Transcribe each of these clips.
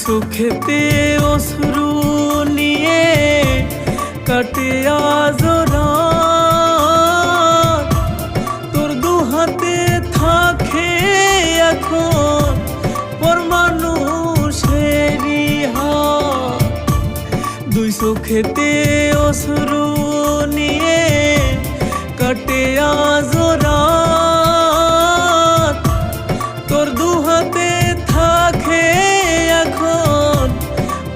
চোখেতে অশ্রু নিয়ে কাটে আজ রাত, তোর দু হাতে থাকে এখন পর মানুষেরই হাত। দুই চোখেতে অশ্রু নিয়ে কাটে আজ রাত, তোর দু হাতে থাকে এখন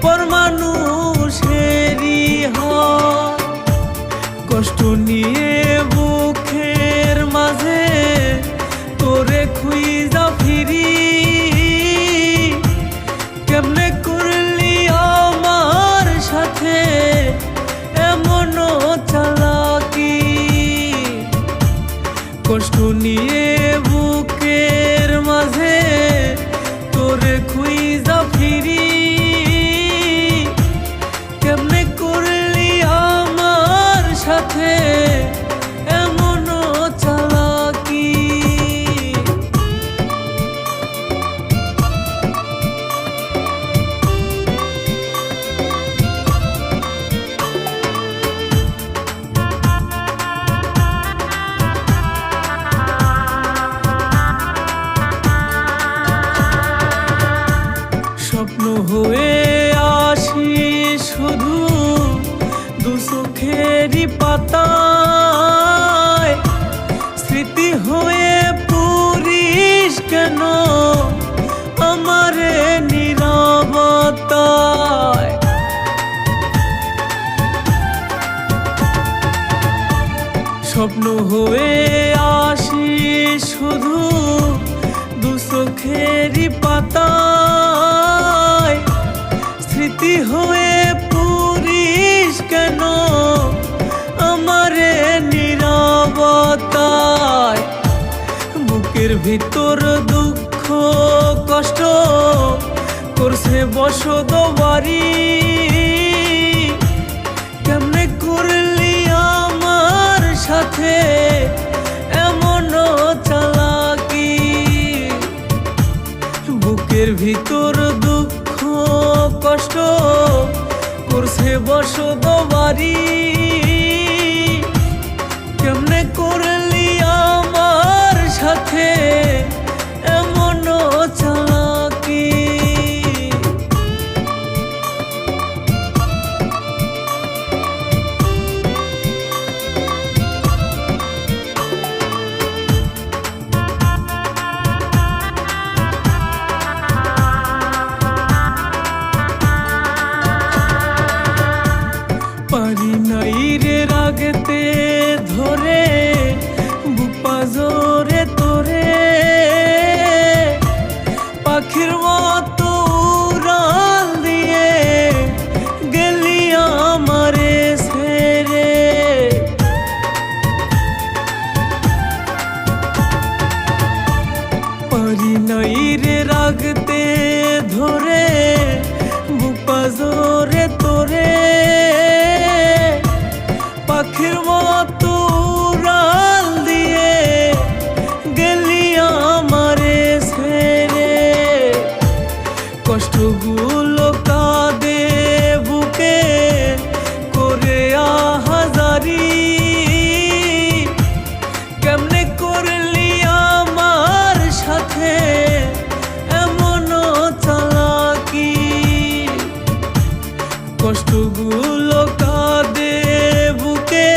পর মানুষেরই হাত। কষ্ট নিয়ে বুকের মাঝে তোরে খুঁজা ফিরি, কেমনে করলি আমার সাথে এমন চালাকি। কষ্ট নিয়ে বুকের মাঝে তোরে খুঁজা ফিরি, কেমনে করলি আমার সাথে এমন চালাকি। স্বপ্ন হয়ে আসি শুধু দু চোখেরই পাতায়, স্মৃতি হয়ে পুরিস কেন আমারে নীরবতায়। স্বপ্ন হয়ে আসি শুধু দু চোখেরই পাতায়, স্মৃতি হয়ে পুরিস কেন আমারে নীরবতায়। বুকের ভিতর দুঃখ কষ্ট করছে বসত বাড়ি, কেমনে করলি আমার সাথে এমন চালাকি। বুকের ভিতর দুঃখ কষ্ট করছে বসত বাড়ি, কেমনে করলি আমার সাথে এমন চালাকি। পারি নাই রে রাগতে ধরে বুক পাজরে তোরে, পাখির মতো উড়াল দিয়ে গেলি আমারে ছেড়ে। পারি নাই রে রাগতে ধরে বুক পাজরে তোরে, পাখির মতো উড়াল দিয়ে গেলি আমারে ছেড়ে। কষ্টগুলো কাঁদে বুকে করে আহাজারি, কেমনে করলি আমার সাথে এমন চালাকি। কষ্টগুলো কাঁদে বুকে